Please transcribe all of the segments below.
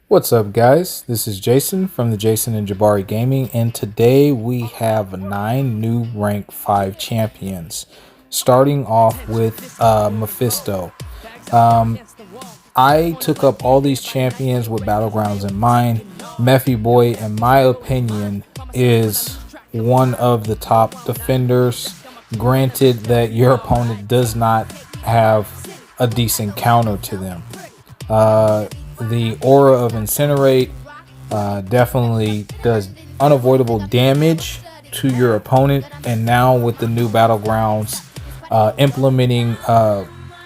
What's up, guys? This is Jason from the Jason&Jabari Gaming, and today we have 9 new rank 5 champions, starting off with Mephisto. I took up all these champions with Battlegrounds in mind. Mephi Boy, in my opinion, is one of the top defenders, granted that your opponent does not have a decent counter to them. The aura of Incinerate definitely does unavoidable damage to your opponent, and now with the new Battlegrounds implementing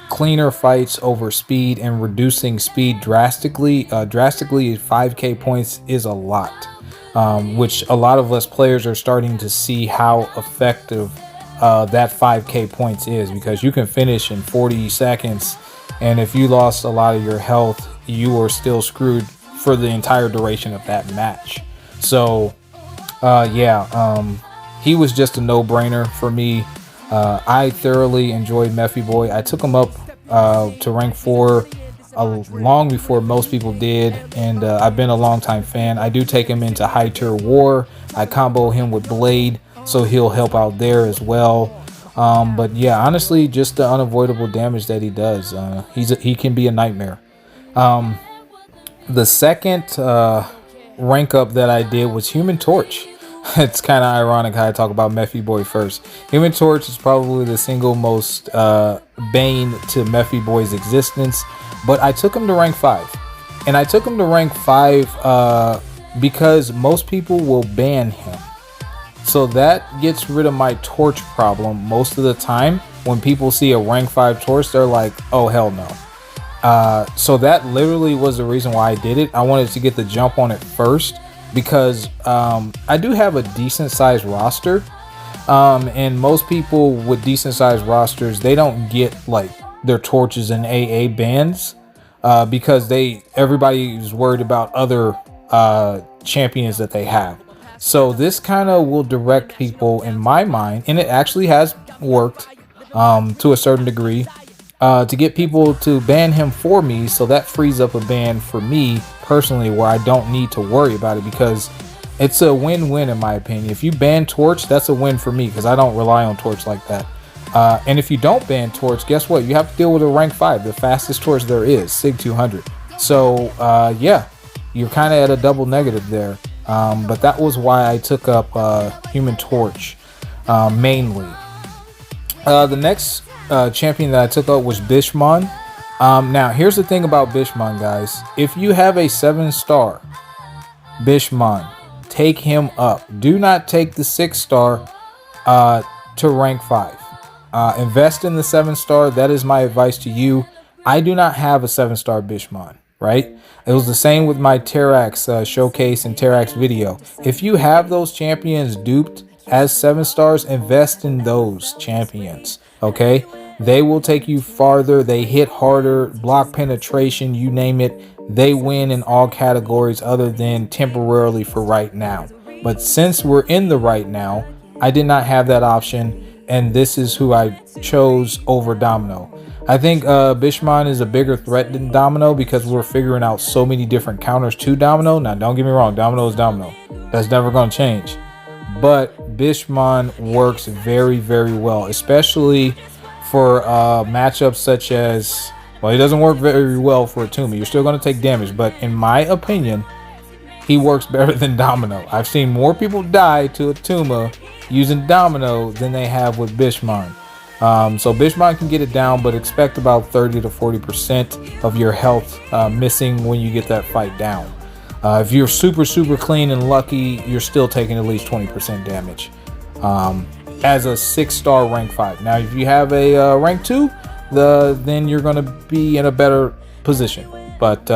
cleaner fights over speed and reducing speed drastically 5k points is a lot, which a lot of us players are starting to see how effective that 5k points is, because you can finish in 40 seconds, and if you lost a lot of your health, you are still screwed for the entire duration of that match. So he was just a no-brainer for me. I thoroughly enjoyed Mephi Boy. I took him up to rank 4 long before most people did, and I've been a long-time fan. I do take him into high tier war. I combo him with Blade, so he'll help out there as well. But yeah, honestly, just the unavoidable damage that he does, he can be a nightmare. The second rank up that I did was Human Torch. It's kind of ironic how I talk about Mephi Boy first. Human Torch is probably the single most bane to Mephi Boy's existence, but I took him to rank 5. And I took him to rank 5 because most people will ban him. So that gets rid of my torch problem most of the time. When people see a rank 5 torch, they're like, oh, hell no. So that literally was the reason why I did it. I wanted to get the jump on it first, because I do have a decent sized roster, and most people with decent sized rosters, they don't get like their torches and AA bans because everybody's worried about other champions that they have. So this kind of will direct people, in my mind, and it actually has worked to a certain degree, to get people to ban him for me. So that frees up a ban for me personally, where I don't need to worry about it, because it's a win-win in my opinion. If you ban Torch, that's a win for me, because I don't rely on Torch like that. And if you don't ban Torch, guess what? You have to deal with a rank 5, the fastest Torch there is, Sig 200. So yeah, you're kind of at a double negative there. But that was why I took up Human Torch mainly. The next champion that I took up was Bismarck. Now here's the thing about Bismarck, guys. If you have a 7-star Bismarck, take him up. Do not take the 6-star to rank 5. Invest in the 7-star. That is my advice to you. I do not have a 7-star Bismarck, right? It was the same with my Terax showcase and Terax video. If you have those champions duped as 7 stars, invest in those champions, okay? They will take you farther. They hit harder, block penetration, you name it. They win in all categories other than temporarily for right now. But since we're in the right now, I did not have that option, and this is who I chose over Domino. I think Bismarck is a bigger threat than Domino, because we're figuring out so many different counters to Domino. Now, don't get me wrong, Domino is Domino. That's never going to change. But Bismarck works very, very well, especially for matchups such as, well, he doesn't work very well for Atuma. You're still going to take damage, but in my opinion, he works better than Domino. I've seen more people die to Atuma using Domino than they have with Bismarck. So Bismarck can get it down, but expect about 30 to 40% of your health missing when you get that fight down. If you're super clean and lucky, you're still taking at least 20% damage as a 6-star rank 5. Now, if you have a rank 2, then you're going to be in a better position. But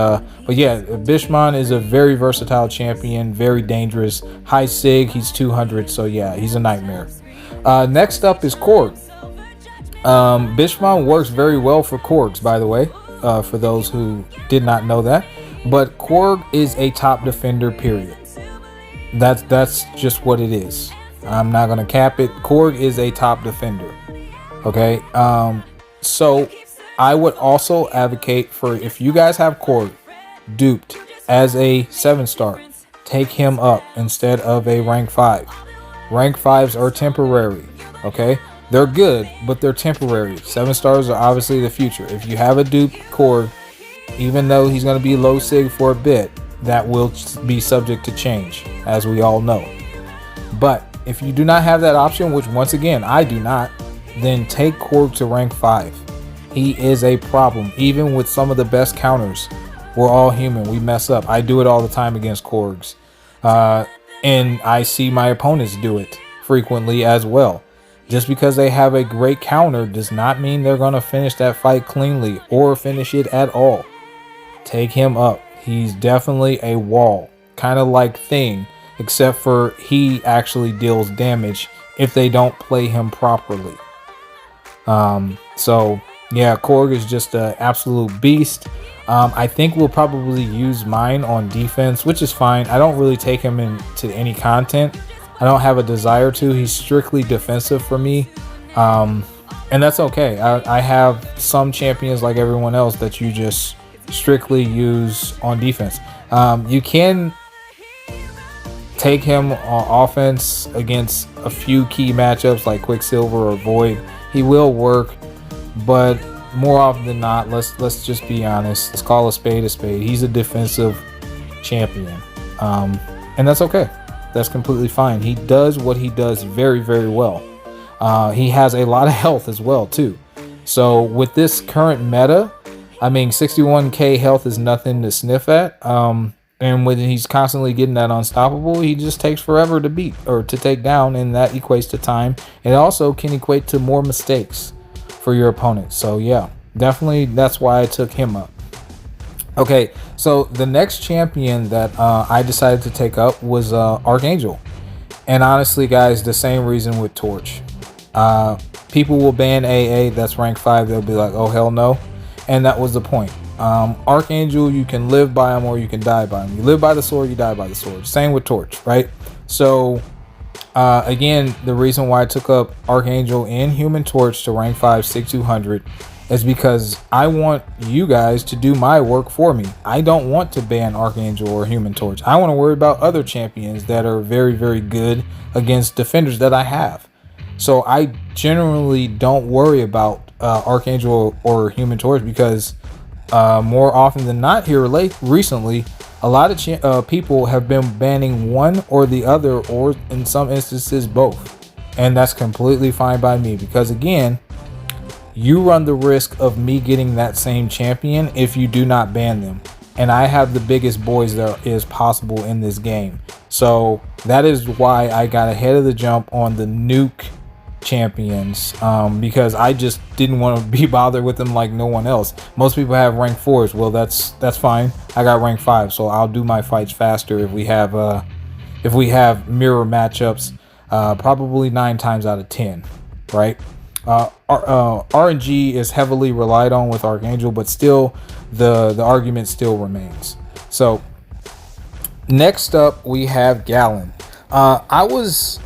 yeah, Bismarck is a very versatile champion, very dangerous. High Sig, he's 200, so yeah, he's a nightmare. Next up is Korg. Bismarck works very well for Korgs, by the way, for those who did not know that. But Korg is a top defender, period. That's just what it is. I'm not gonna cap it. Korg is a top defender. Okay. So I would also advocate for, if you guys have Korg duped, as a 7-star. Take him up instead of a rank 5. Rank 5s are temporary, okay? They're good, but they're temporary. 7 stars are obviously the future. If you have a dupe Korg, even though he's going to be low sig for a bit, that will be subject to change, as we all know. But if you do not have that option, which once again, I do not, then take Korg to rank 5. He is a problem, even with some of the best counters. We're all human. We mess up. I do it all the time against Korgs. And I see my opponents do it frequently as well. Just because they have a great counter does not mean they're going to finish that fight cleanly or finish it at all. Take him up. He's definitely a wall, kind of like Thing, except for he actually deals damage if they don't play him properly. So yeah, Korg is just an absolute beast. I think we'll probably use mine on defense, which is fine. I don't really take him into any content. I don't have a desire to. He's strictly defensive for me. And that's okay. I have some champions like everyone else that you just strictly use on defense. You can take him on offense against a few key matchups like Quicksilver or Void. He will work, but more often than not, let's just be honest. Let's call a spade a spade. He's a defensive champion, and that's okay. That's completely fine. He does what he does very, very well. He has a lot of health as well too. So with this current meta, I mean, 61k health is nothing to sniff at. And when he's constantly getting that unstoppable, he just takes forever to beat or to take down, and that equates to time. It also can equate to more mistakes for your opponent. So yeah, definitely that's why I took him up. Okay, so the next champion that I decided to take up was Archangel. And honestly, guys, the same reason with Torch. People will ban AA, that's rank 5. They'll be like, oh, hell no. And that was the point. Archangel, you can live by him or you can die by him. You live by the sword, you die by the sword. Same with Torch, right? So again, the reason why I took up Archangel and Human Torch to rank 5 6200 is because I want you guys to do my work for me. I don't want to ban Archangel or Human Torch. I want to worry about other champions that are very, very good against defenders that I have. So I generally don't worry about Archangel or Human Torch because more often than not here recently, a lot of people have been banning one or the other, or in some instances both. And that's completely fine by me because again, you run the risk of me getting that same champion if you do not ban them. And I have the biggest boys there is possible in this game. So that is why I got ahead of the jump on the nuke champions, because I just didn't want to be bothered with them like no one else. Most people have rank 4s. Well, that's fine. I got rank 5, so I'll do my fights faster if we have mirror matchups, probably 9 times out of 10, right? RNG is heavily relied on with Archangel, but still the argument still remains. So next up we have Gallon. I was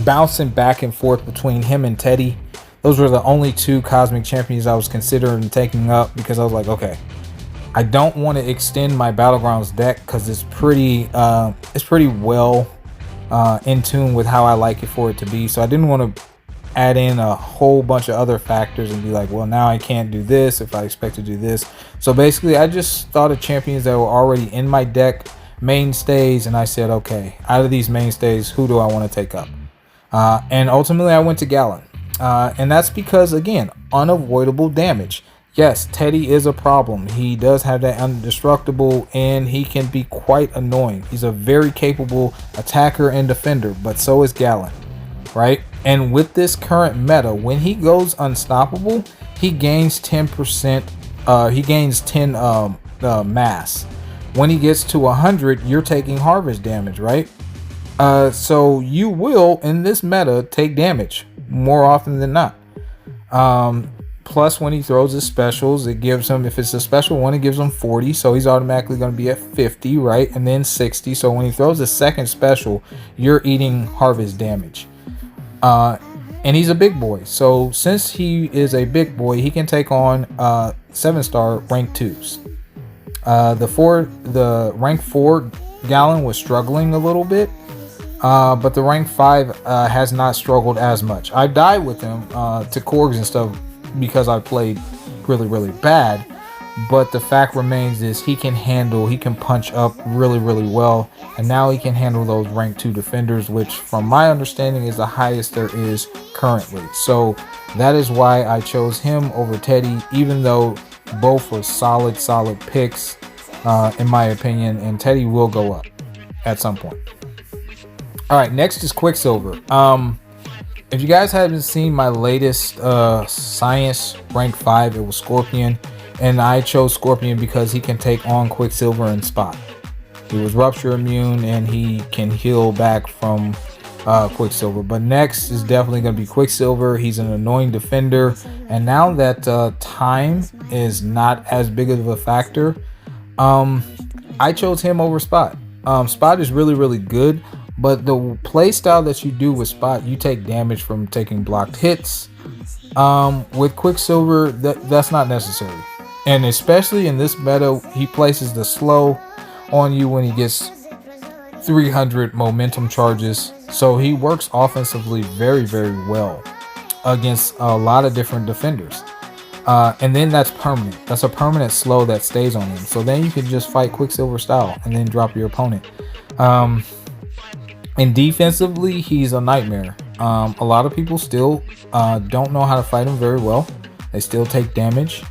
bouncing back and forth between him and Teddy. Those were the only 2 cosmic champions I was considering taking up because I was like, okay, I don't want to extend my Battlegrounds deck because it's pretty well in tune with how I like it for it to be. So I didn't want to add in a whole bunch of other factors and be like, well, now I can't do this if I expect to do this. So basically I just thought of champions that were already in my deck, mainstays, and I said, okay, out of these mainstays, who do I want to take up? And ultimately I went to Gallon. And that's because, again, unavoidable damage. Yes, Teddy is a problem. He does have that indestructible, and he can be quite annoying. He's a very capable attacker and defender, but so is Gallon, right? And with this current meta, when he goes unstoppable, he gains 10%. He gains 10 mass. When he gets to 100, you're taking harvest damage, right? So you will, in this meta, take damage more often than not. Plus, when he throws his specials, it gives him, if it's a special one, it gives him 40. So he's automatically going to be at 50, right? And then 60. So when he throws a second special, you're eating harvest damage. And he's a big boy. So since he is a big boy, he can take on 7-star rank 2s. The rank 4 Gallon was struggling a little bit, but the rank 5 has not struggled as much. I died with him to Korgs and stuff because I played really bad, but the fact remains is he can punch up really well, and now he can handle those rank 2 defenders, which from my understanding is the highest there is currently. So that is why I chose him over Teddy, even though both were solid picks in my opinion, and Teddy will go up at some point. All right, next is Quicksilver. If you guys haven't seen my latest Science rank 5, it was Scorpion, and I chose Scorpion because he can take on Quicksilver and Spot. He was rupture immune and he can heal back from Quicksilver. But next is definitely going to be Quicksilver. He's an annoying defender, and now that time is not as big of a factor, I chose him over Spot. Spot is really good, but the play style that you do with Spot, you take damage from taking blocked hits. With Quicksilver, that's not necessary, and especially in this meta, he places the slow on you when he gets 300 momentum charges, so he works offensively very well against a lot of different defenders. And then that's permanent. That's a permanent slow that stays on him. So then you can just fight Quicksilver style and then drop your opponent. And defensively, he's a nightmare. A lot of people still don't know how to fight him very well. They still take damage.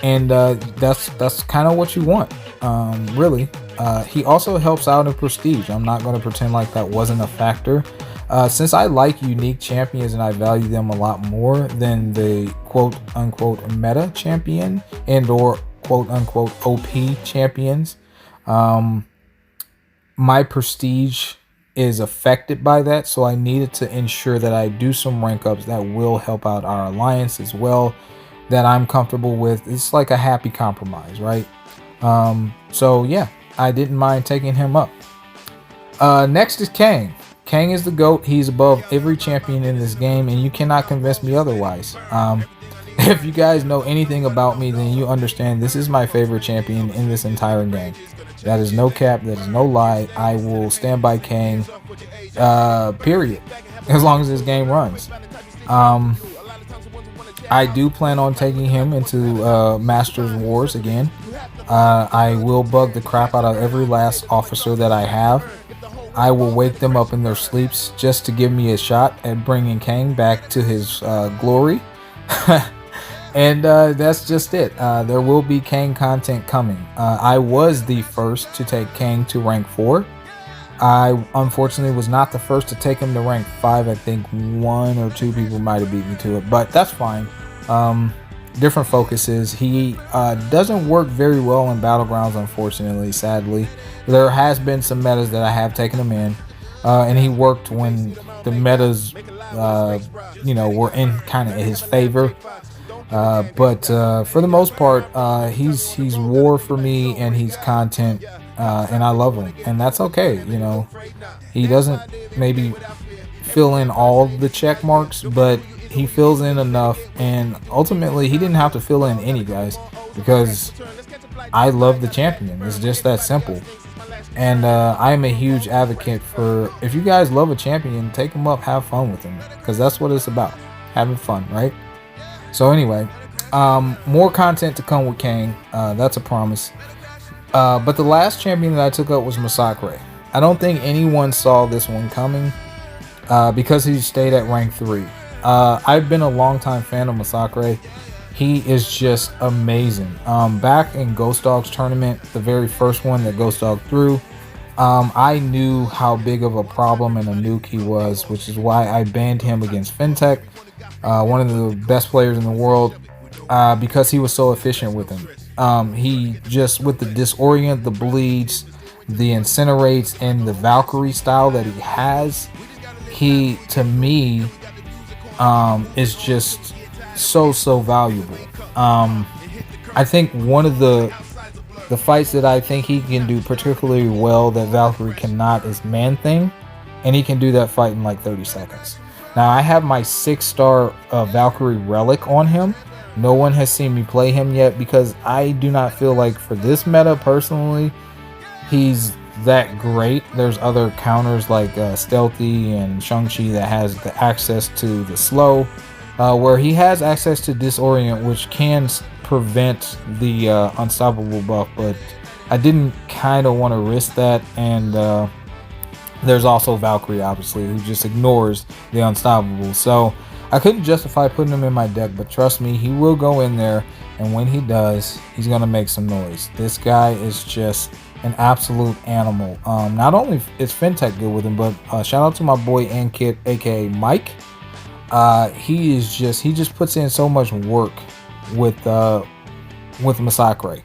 And that's kind of what you want, really. He also helps out in prestige. I'm not going to pretend like that wasn't a factor. Since I like unique champions and I value them a lot more than the quote-unquote meta champion and or quote-unquote OP champions, my prestige is affected by that, so I needed to ensure that I do some rank ups that will help out our alliance as well, that I'm comfortable with. It's like a happy compromise, right? So yeah, I didn't mind taking him up. Next is Kang. Kang is the GOAT. He's above every champion in this game, and you cannot convince me otherwise. If you guys know anything about me, then you understand this is my favorite champion in this entire game. That is no cap. That is no lie. I will stand by Kang, period, as long as this game runs. I do plan on taking him into Masters Wars again. I will bug the crap out of every last officer that I have. I will wake them up in their sleeps just to give me a shot at bringing Kang back to his glory. And that's just it. There will be Kang content coming. I was the first to take Kang to rank 4. I unfortunately was not the first to take him to rank 5. I think 1 or 2 people might have beat me to it, but that's fine. Different focuses. He doesn't work very well in Battlegrounds, unfortunately, sadly. There has been some metas that I have taken him in, and he worked when the metas, were in kind of his favor. But for the most part, he's war for me, and he's content, and I love him, and that's okay. He doesn't maybe fill in all the check marks, but he fills in enough, and ultimately he didn't have to fill in any, guys, because I love the champion. It's just that simple. And I am a huge advocate for, if you guys love a champion, take him up, have fun with him, because that's what it's about, having fun, right? So anyway, more content to come with Kang, that's a promise. But the last champion that I took up was Masakray. I don't think anyone saw this one coming, because he stayed at rank 3. I've been a long-time fan of Masakray. He is just amazing. Back in Ghost Dog's tournament, the very first one that Ghost Dog threw, I knew how big of a problem and a nuke he was, which is why I banned him against Fintech, one of the best players in the world, because he was so efficient with him. He just, with the disorient, the bleeds, the incinerates, and the Valkyrie style that he has, he, to me, is just so valuable. I think one of the fights that I think he can do particularly well that Valkyrie cannot is Man Thing, and he can do that fight in like 30 seconds. Now I have my 6-star Valkyrie relic on him, No one has seen me play him yet because I do not feel like for this meta personally, he's that great. There's other counters like Stealthy and Shang-Chi that has the access to the slow, where he has access to Disorient, which can prevent the unstoppable buff, but I didn't kind of want to risk that. And there's also Valkyrie, obviously, who just ignores the unstoppable. So I couldn't justify putting him in my deck, but trust me, he will go in there, and when he does, he's going to make some noise. This guy is just an absolute animal. Not only is Fintech good with him, but shout out to my boy Ankit, aka Mike. He just puts in so much work with Masakray.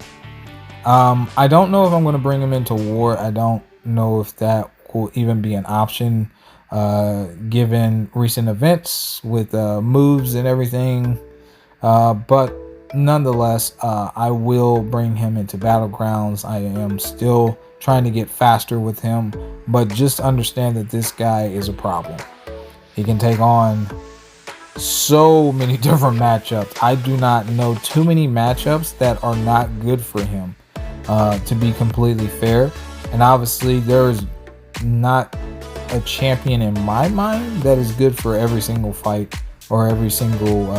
I don't know if I'm going to bring him into war. I don't know if that will even be an option given recent events with moves and everything, but nonetheless, I will bring him into Battlegrounds. I am still trying to get faster with him, but just understand that this guy is a problem. He can take on so many different matchups. I do not know too many matchups that are not good for him, to be completely fair. And obviously there is not a champion in my mind that is good for every single fight or every single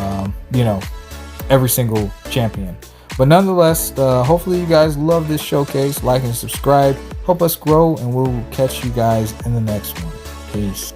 every single champion. But nonetheless, hopefully you guys love this showcase. Like and subscribe, help us grow, and we'll catch you guys in the next one. Peace.